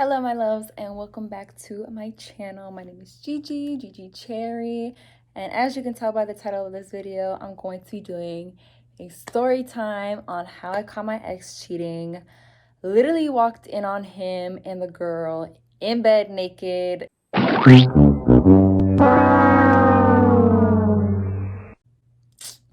Hello my loves and welcome back to my channel. My name is Gigi Cherry, and as you can tell by the title of this video, I'm going to be doing a story time on how I caught my ex cheating. Literally walked in on him and the girl in bed naked.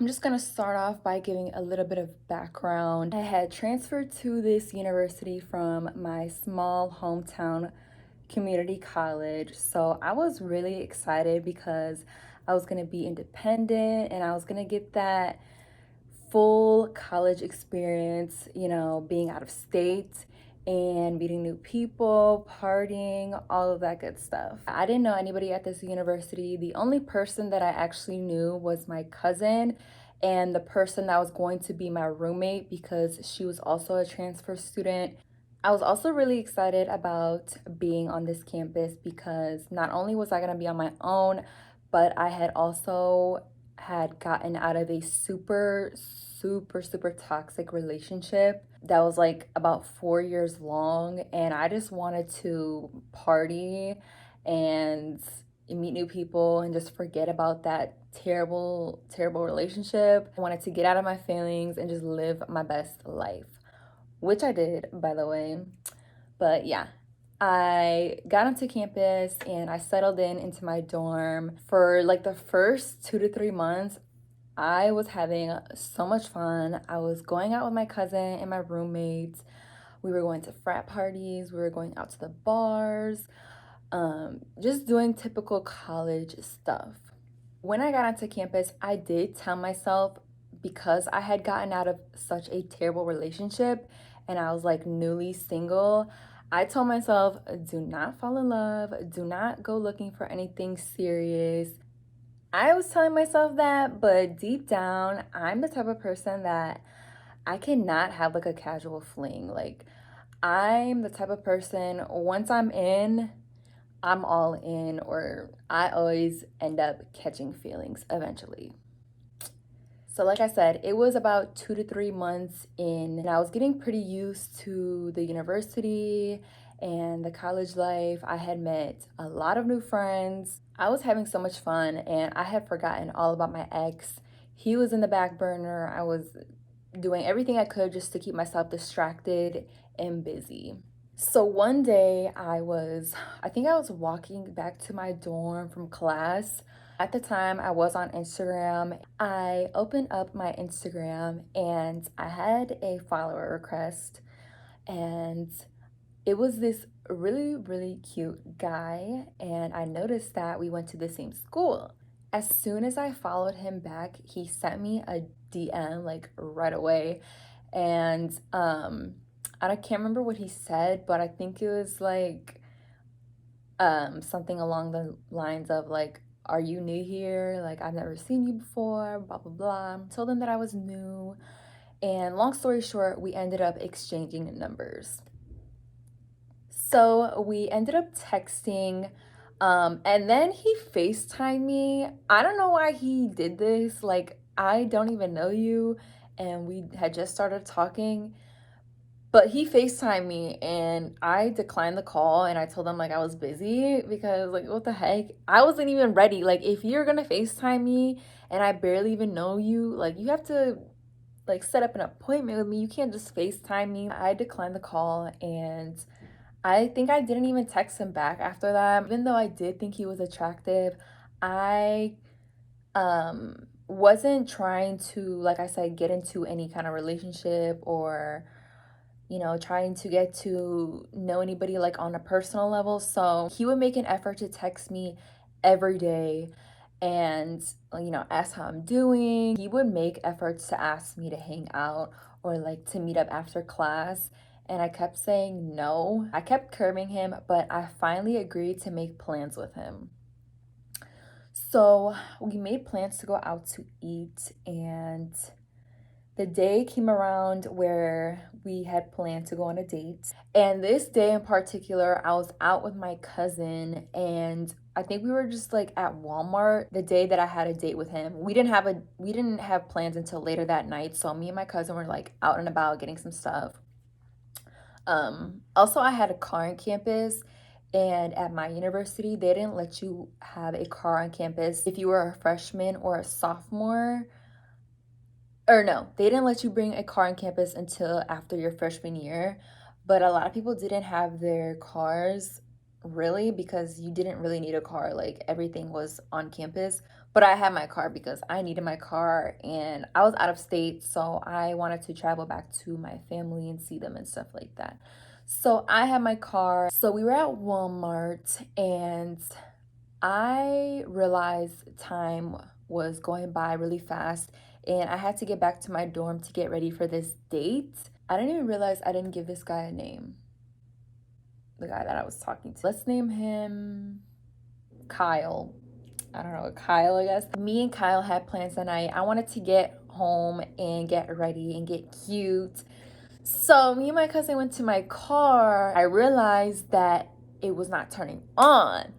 I'm just gonna start off by giving a little bit of background. I had transferred to this university from my small hometown community college, so I was really excited because I was gonna be independent and I was gonna get that full college experience, being out of state and meeting new people, partying, all of that good stuff. I didn't know anybody at this university. The only person that I actually knew was my cousin and the person that was going to be my roommate because she was also a transfer student. I was also really excited about being on this campus because not only was I going to be on my own, but I had also had gotten out of a super toxic relationship that was like about 4 years long, and I just wanted to party and meet new people and just forget about that terrible relationship. I wanted to get out of my feelings and just live my best life, which I did, by the way. But yeah, I got onto campus and I settled into my dorm. For like the first 2 to 3 months, I was having so much fun. I was going out with my cousin and my roommates. We were going to frat parties, we were going out to the bars, just doing typical college stuff. When I got onto campus, I did tell myself, because I had gotten out of such a terrible relationship and I was like newly single, I told myself, do not fall in love, do not go looking for anything serious. I was telling myself that, but deep down, I'm the type of person that I cannot have like a casual fling. Like, I'm the type of person, once I'm all in, or I always end up catching feelings eventually. So like I said, it was about 2 to 3 months in, and I was getting pretty used to the university and the college life. I had met a lot of new friends. I was having so much fun, and I had forgotten all about my ex. He was in the back burner. I was doing everything I could just to keep myself distracted and busy. So one day I think I was walking back to my dorm from class. At the time, I was on Instagram. I opened up my Instagram and I had a follower request, and it was this really cute guy, and I noticed that we went to the same school. As soon as I followed him back, he sent me a DM like right away, and I can't remember what he said, but I think it was like something along the lines of like, are you new here? Like, I've never seen you before, blah blah blah. Told him that I was new, and long story short, we ended up exchanging numbers. So we ended up texting, and then he FaceTimed me. I don't know why he did this. Like, I don't even know you, and we had just started talking. But he FaceTimed me and I declined the call, and I told him like I was busy because like what the heck? I wasn't even ready. Like, if you're gonna FaceTime me and I barely even know you, like you have to like set up an appointment with me. You can't just FaceTime me. I declined the call, and I think I didn't even text him back after that. Even though I did think he was attractive, I wasn't trying to, like I said, get into any kind of relationship or trying to get to know anybody like on a personal level. So he would make an effort to text me every day and, ask how I'm doing. He would make efforts to ask me to hang out or like to meet up after class. And I kept saying no. I kept curbing him, but I finally agreed to make plans with him. So we made plans to go out to eat, and the day came around where we had planned to go on a date. And this day in particular, I was out with my cousin, and I think we were just like at Walmart the day that I had a date with him. We didn't have plans until later that night. So me and my cousin were like out and about getting some stuff. Also, I had a car on campus, and at my university, they didn't let you have a car on campus if you were a freshman or a sophomore. Or no, they didn't let you bring a car on campus until after your freshman year. But a lot of people didn't have their cars really because you didn't really need a car. Like everything was on campus. But I had my car because I needed my car and I was out of state. So I wanted to travel back to my family and see them and stuff like that. So I had my car. So we were at Walmart and I realized time was going by really fast and I had to get back to my dorm to get ready for this date. I didn't even realize I didn't give this guy a name, the guy that I was talking to. Let's name him Kyle. I don't know, Kyle, I guess. Me and Kyle had plans that night. I wanted to get home and get ready and get cute. So me and my cousin went to my car. I realized that it was not turning on.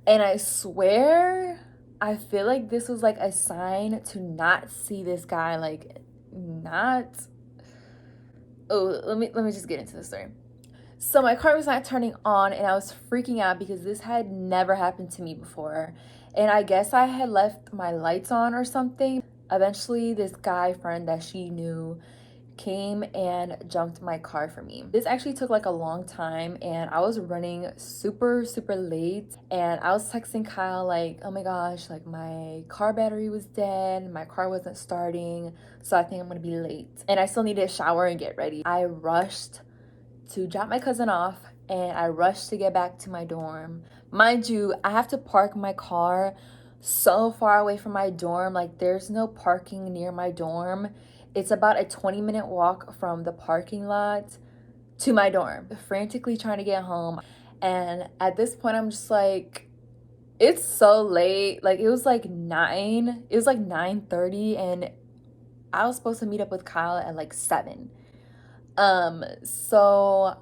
And I swear, I feel like this was like a sign to not see this guy, like not. Oh, let me just get into the story. So my car was not turning on and I was freaking out because this had never happened to me before. And I guess I had left my lights on or something. Eventually, this guy friend that she knew came and jumped my car for me. This actually took like a long time and I was running super late and I was texting Kyle like, oh my gosh, like my car battery was dead, my car wasn't starting, so I think I'm gonna be late. And I still needed a shower and get ready. I rushed to drop my cousin off and I rushed to get back to my dorm. Mind you, I have to park my car so far away from my dorm. Like there's no parking near my dorm. It's about a 20-minute walk from the parking lot to my dorm. Frantically trying to get home. And at this point I'm just like, it's so late. Like it was like 9:30 and I was supposed to meet up with Kyle at like 7. So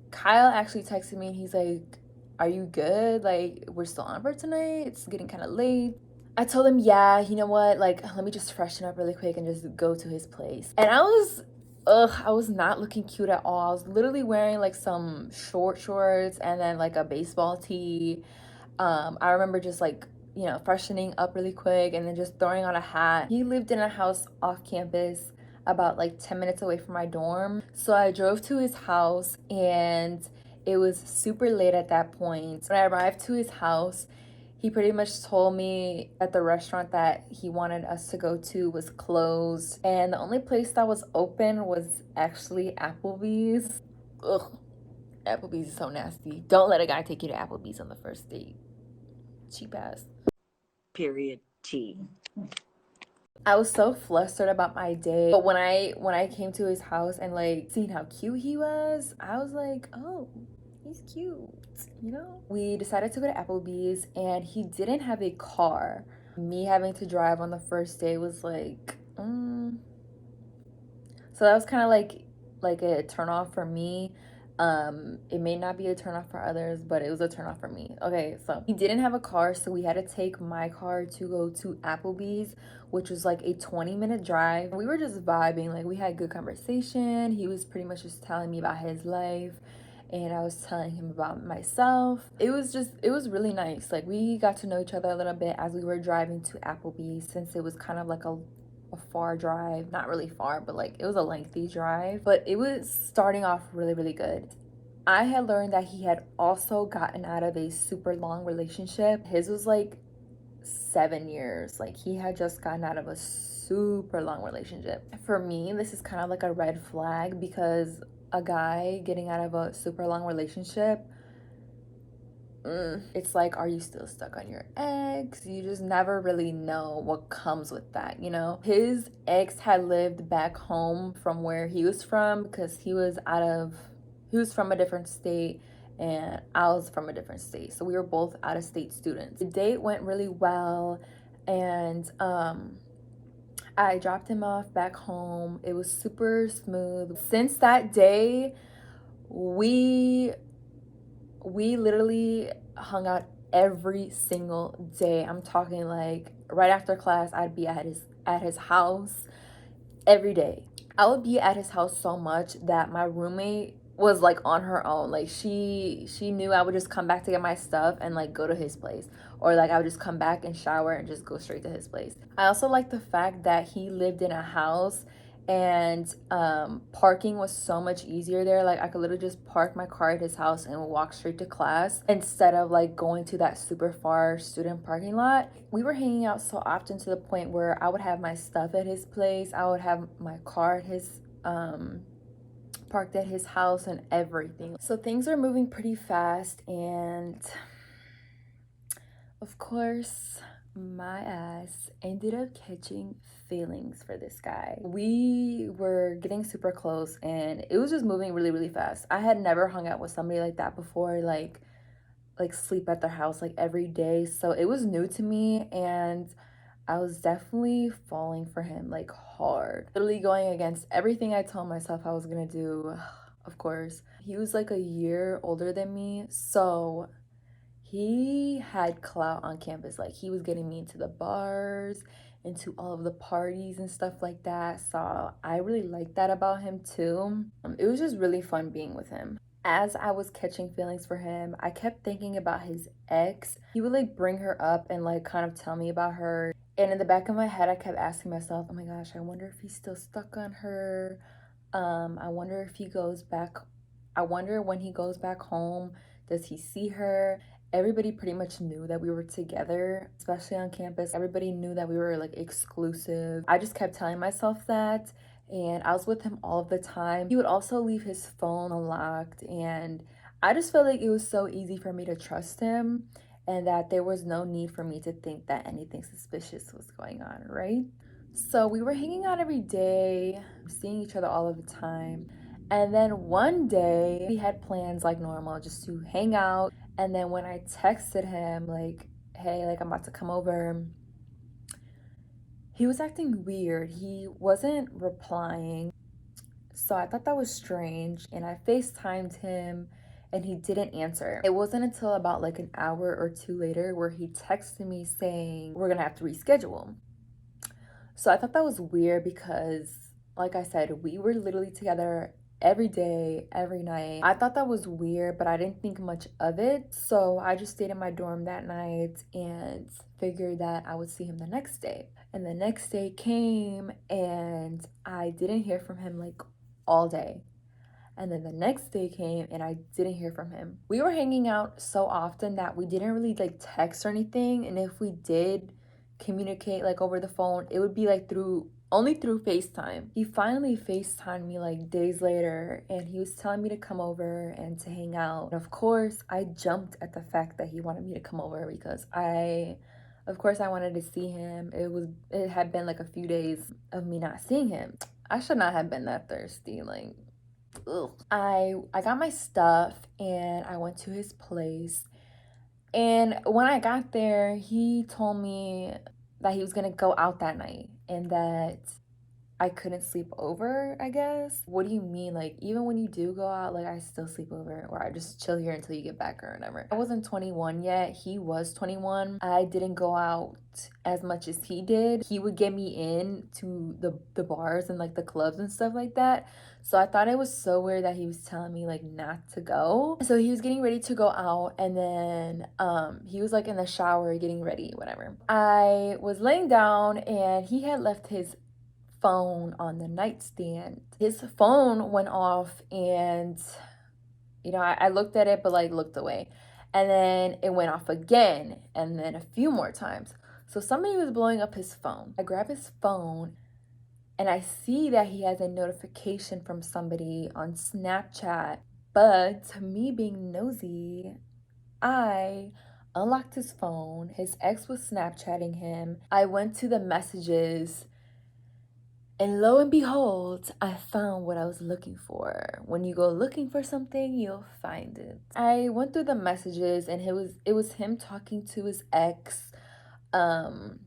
Kyle actually texted me and he's like, are you good? Like, we're still on for tonight. It's getting kind of late. I told him, yeah, you know what? Like, let me just freshen up really quick and just go to his place. And I was not looking cute at all. I was literally wearing like some short shorts and then like a baseball tee. I remember just like, freshening up really quick and then just throwing on a hat. He lived in a house off campus about like 10 minutes away from my dorm. So I drove to his house and it was super late at that point. When I arrived to his house, he pretty much told me that the restaurant that he wanted us to go to was closed. And the only place that was open was actually Applebee's. Ugh, Applebee's is so nasty. Don't let a guy take you to Applebee's on the first date. Cheap ass. Period. T. I was so flustered about my day. But when I came to his house and like seeing how cute he was, I was like, oh, he's cute, you know? We decided to go to Applebee's and he didn't have a car. Me having to drive on the first day was like, So that was kind of like a turn off for me. It may not be a turn off for others, but it was a turn off for me. Okay, so he didn't have a car, so we had to take my car to go to Applebee's, which was like a 20-minute drive. We were just vibing, like we had good conversation. He was pretty much just telling me about his life and I was telling him about myself. It was really nice. Like we got to know each other a little bit as we were driving to Applebee's since it was kind of like a far drive. Not really far, but like it was a lengthy drive, but it was starting off really good. I had learned that he had also gotten out of a super long relationship. His was like 7 years. Like he had just gotten out of a super long relationship. For me, this is kind of like a red flag because a guy getting out of a super long relationship, it's like, are you still stuck on your ex? You just never really know what comes with that, you know? His ex had lived back home from where he was from because he was from a different state and I was from a different state. So we were both out of state students. The date went really well and I dropped him off back home. It was super smooth. Since that day, we literally hung out every single day. I'm talking like right after class, I'd be at his house every day. I would be at his house so much that my roommate was like on her own. Like she knew I would just come back to get my stuff and like go to his place. Or like I would just come back and shower and just go straight to his place. I also like the fact that he lived in a house and parking was so much easier there. Like I could literally just park my car at his house and walk straight to class instead of like going to that super far student parking lot. We were hanging out so often to the point where I would have my stuff at his place, I would have my car at his parked at his house and everything. So things are moving pretty fast, and of course, my ass ended up catching feelings for this guy. We were getting super close and it was just moving really, really fast. I had never hung out with somebody like that before, like sleep at their house like every day. So it was new to me, and I was definitely falling for him like hard. Literally going against everything I told myself I was gonna do. Of course. He was like a year older than me, so he had clout on campus. Like he was getting me into the bars, into all of the parties and stuff like that. So I really liked that about him too. It was just really fun being with him. As I was catching feelings for him, I kept thinking about his ex. He would like bring her up and like kind of tell me about her. And in the back of my head, I kept asking myself, oh my gosh, I wonder if he's still stuck on her. I wonder if he goes back. I wonder when he goes back home, does he see her? Everybody pretty much knew that we were together, especially on campus. Everybody knew that we were like exclusive. I just kept telling myself that, and I was with him all of the time. He would also leave his phone unlocked, and I just felt like it was so easy for me to trust him and that there was no need for me to think that anything suspicious was going on, right? So we were hanging out every day, seeing each other all of the time. And then one day we had plans like normal just to hang out. And then when I texted him, like, hey, like I'm about to come over, he was acting weird. He wasn't replying. So I thought that was strange. And I FaceTimed him and he didn't answer. It wasn't until about like an hour or two later where he texted me saying, we're gonna have to reschedule. So I thought that was weird because, like I said, we were literally together every day, every night. I thought that was weird, but I didn't think much of it. So I just stayed in my dorm that night and figured that I would see him the next day. And the next day came and I didn't hear from him like all day. And then the next day came and I didn't hear from him. We were hanging out so often that we didn't really like text or anything. And if we did communicate like over the phone, it would be like only through FaceTime. He finally FaceTimed me like days later and he was telling me to come over and to hang out. And of course, I jumped at the fact that he wanted me to come over because of course I wanted to see him. It had been like a few days of me not seeing him. I should not have been that thirsty. Like, ugh. I got my stuff and I went to his place. And when I got there, he told me that he was gonna go out that night and that I couldn't sleep over, I guess. What do you mean? Like, even when you do go out, like, I still sleep over or I just chill here until you get back or whatever. I wasn't 21 yet. He was 21. I didn't go out as much as he did. He would get me in to the bars and like the clubs and stuff like that. So I thought it was so weird that he was telling me like not to go. So he was getting ready to go out and then he was like in the shower getting ready, whatever. I was laying down and he had left his phone on the nightstand. His phone went off and I looked at it but like looked away. And then it went off again and then a few more times. So somebody was blowing up his phone. I grab his phone and I see that he has a notification from somebody on Snapchat. But to me being nosy, I unlocked his phone. His ex was Snapchatting him. I went to the messages and lo and behold, I found what I was looking for. When you go looking for something, you'll find it. I went through the messages and it was him talking to his ex. And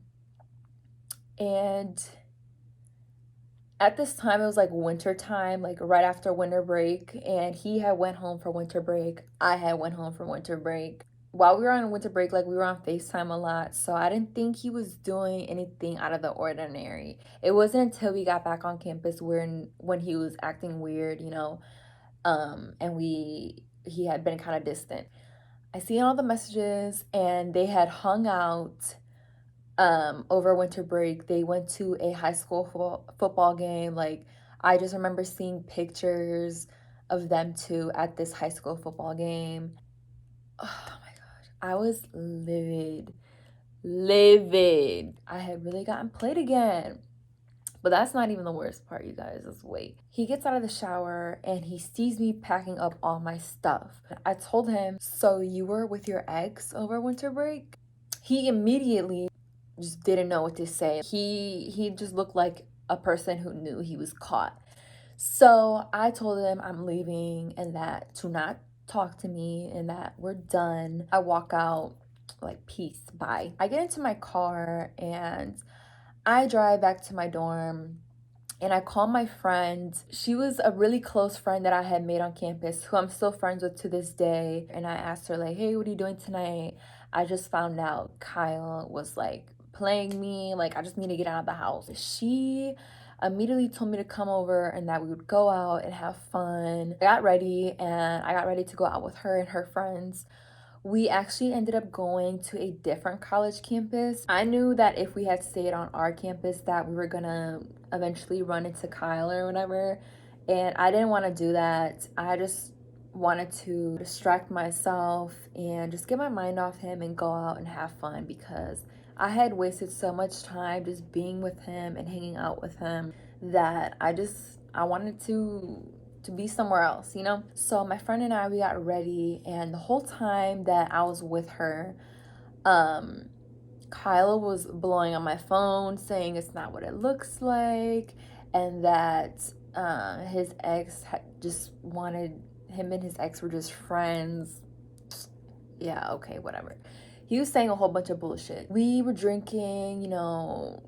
at this time it was like winter time, like right after winter break, and he had went home for winter break. I had went home for winter break. while we were on winter break, like we were on FaceTime a lot, so I didn't think he was doing anything out of the ordinary. It wasn't until we got back on campus when he was acting weird, and he had been kind of distant. I see all the messages, and they had hung out over winter break. They went to a high school football game. Like, I just remember seeing pictures of them two at this high school football game. Oh my gosh, I was livid. Livid. I had really gotten played again. But that's not even the worst part, you guys. Just wait. He gets out of the shower and he sees me packing up all my stuff. I told him, "So you were with your ex over winter break?" He immediately just didn't know what to say. He just looked like a person who knew he was caught. So I told him I'm leaving and that to not talk to me and that we're done. I walk out like, peace, bye. I get into my car and I drive back to my dorm and I call my friend. She was a really close friend that I had made on campus who I'm still friends with to this day. And I asked her, like, "Hey, what are you doing tonight? I just found out Kyle was like playing me. Like, I just need to get out of the house." She immediately told me to come over and that we would go out and have fun. I got ready and I got ready to go out with her and her friends. We actually ended up going to a different college campus. I knew that if we had stayed on our campus that we were gonna eventually run into Kyle or whatever, and I didn't want to do that. I just wanted to distract myself and just get my mind off him and go out and have fun because I had wasted so much time just being with him and hanging out with him that I wanted to be somewhere else. So my friend and I, we got ready, and the whole time that I was with her, Kyla was blowing on my phone saying it's not what it looks like, and that his ex just wanted him and his ex were just friends. Yeah, okay, whatever. He was saying a whole bunch of bullshit. We were drinking,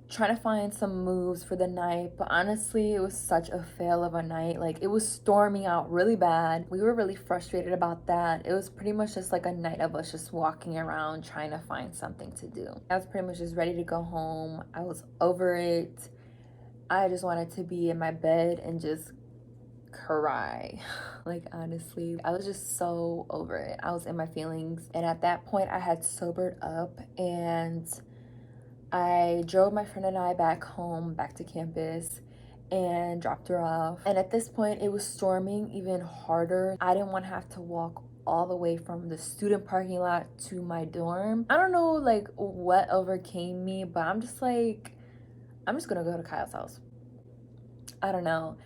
trying to find some moves for the night, but honestly, it was such a fail of a night. Like, it was storming out really bad. We were really frustrated about that. It was pretty much just like a night of us just walking around trying to find something to do. I was pretty much just ready to go home. I was over it. I just wanted to be in my bed and just cry. Like, honestly, I was just so over it. I was in my feelings, and at that point I had sobered up and I drove my friend and I back home, back to campus, and dropped her off. And at this point it was storming even harder. I didn't want to have to walk all the way from the student parking lot to my dorm. I don't know like what overcame me, but I'm just gonna go to Kyle's house. I don't know.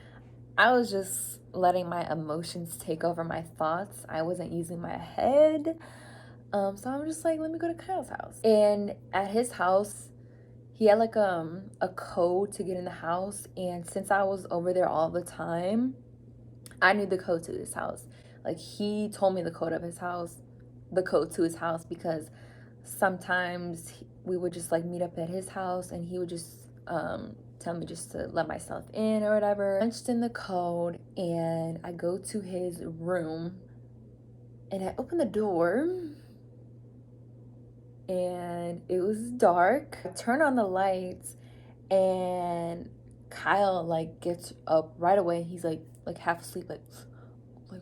I was just letting my emotions take over my thoughts. I wasn't using my head. So I'm just like, let me go to Kyle's house. And at his house, he had like a code to get in the house. And since I was over there all the time, I knew the code to his house. Like, he told me the code of his house, the code to his house, because sometimes we would just like meet up at his house and he would just tell me just to let myself in or whatever. I punched in the code and I go to his room and I open the door and it was dark. I turn on the lights and Kyle like gets up right away. He's like half asleep, like what?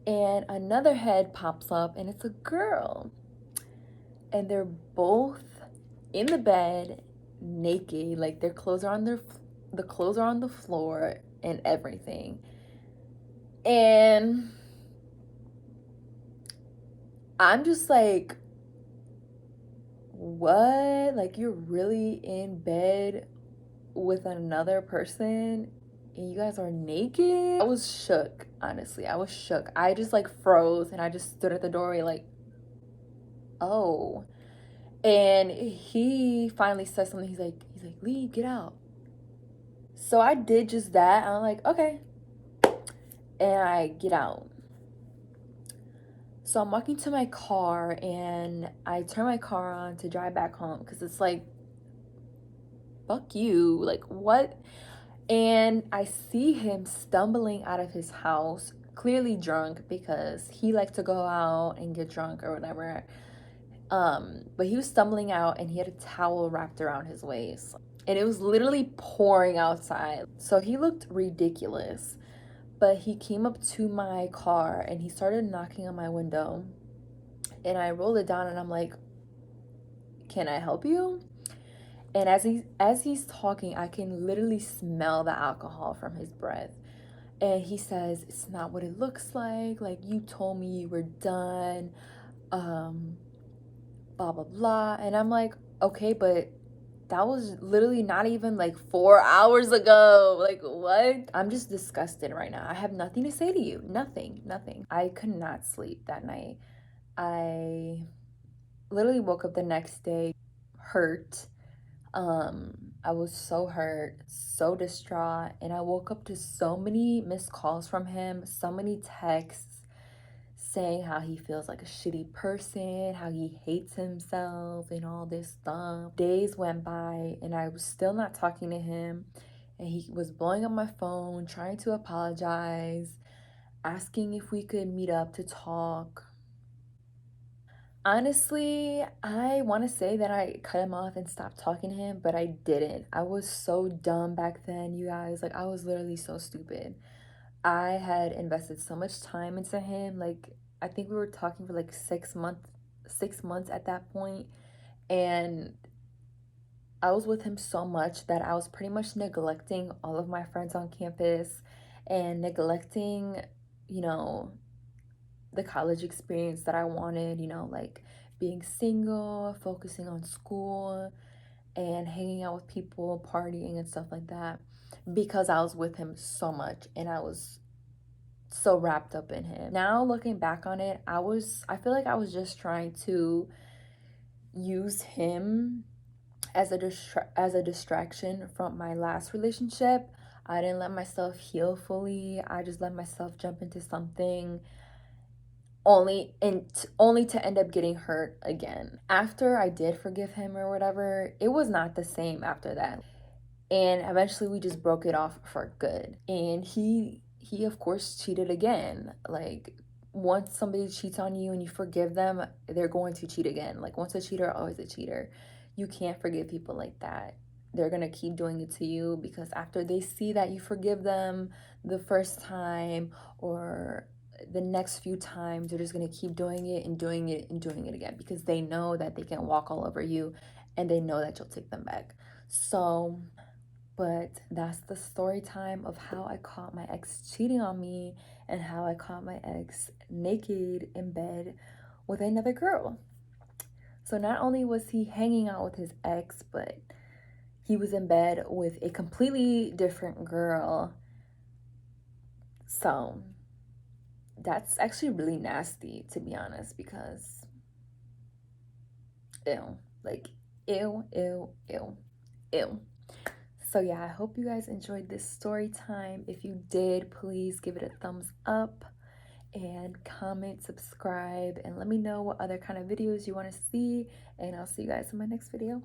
And another head pops up and it's a girl. And they're both in the bed naked, like their clothes are on the clothes are on the floor and everything. And I'm just like, what? Like, you're really in bed with another person and you guys are naked? I was shook, honestly. I was shook. I just like froze and I just stood at the doorway like, oh. And he finally says something. He's like, leave, get out. So I did just that. I'm like, okay. And I get out. So I'm walking to my car and I turn my car on to drive back home because it's like, fuck you. Like, what? And I see him stumbling out of his house clearly drunk because he liked to go out and get drunk or whatever. But he was stumbling out and he had a towel wrapped around his waist. And it was literally pouring outside. So he looked ridiculous. But he came up to my car and he started knocking on my window. And I rolled it down and I'm like, "Can I help you?" And as he's talking, I can literally smell the alcohol from his breath. And he says, "It's not what it looks like. Like, you told me you were done. Um, blah blah blah." And I'm like, "Okay, but that was literally not even like 4 hours ago. Like, what?" I'm just disgusted right now. I have nothing to say to you. Nothing, nothing. I could not sleep that night. I literally woke up the next day hurt. I was so hurt, so distraught, and I woke up to so many missed calls from him, so many texts saying how he feels like a shitty person, how he hates himself, and all this stuff. Days went by, and I was still not talking to him, and he was blowing up my phone, trying to apologize, asking if we could meet up to talk. Honestly, I want to say that I cut him off and stopped talking to him, but I didn't. I was so dumb back then, you guys. Like, I was literally so stupid. I had invested so much time into him. Like, I think we were talking for like 6 months at that point, and I was with him so much that I was pretty much neglecting all of my friends on campus and neglecting, you know, the college experience that I wanted, like being single, focusing on school, and hanging out with people, partying, and stuff like that because I was with him so much and I was so wrapped up in him. Now looking back on it, I feel like I was just trying to use him as a distraction from my last relationship. I didn't let myself heal fully. I just let myself jump into something only to end up getting hurt again. After I did forgive him or whatever, it was not the same after that. And eventually we just broke it off for good. And he of course cheated again. Like, once somebody cheats on you and you forgive them, they're going to cheat again. Like, once a cheater, always a cheater. You can't forgive people like that. They're going to keep doing it to you because after they see that you forgive them the first time or the next few times, they're just going to keep doing it and doing it and doing it again because they know that they can walk all over you and they know that you'll take them back. So, but that's the story time of how I caught my ex cheating on me and how I caught my ex naked in bed with another girl. So not only was he hanging out with his ex, but he was in bed with a completely different girl. So that's actually really nasty, to be honest, because ew, like, ew, ew, ew, ew. So yeah, I hope you guys enjoyed this story time. If you did, please give it a thumbs up and comment, subscribe, and let me know what other kind of videos you want to see. And I'll see you guys in my next video.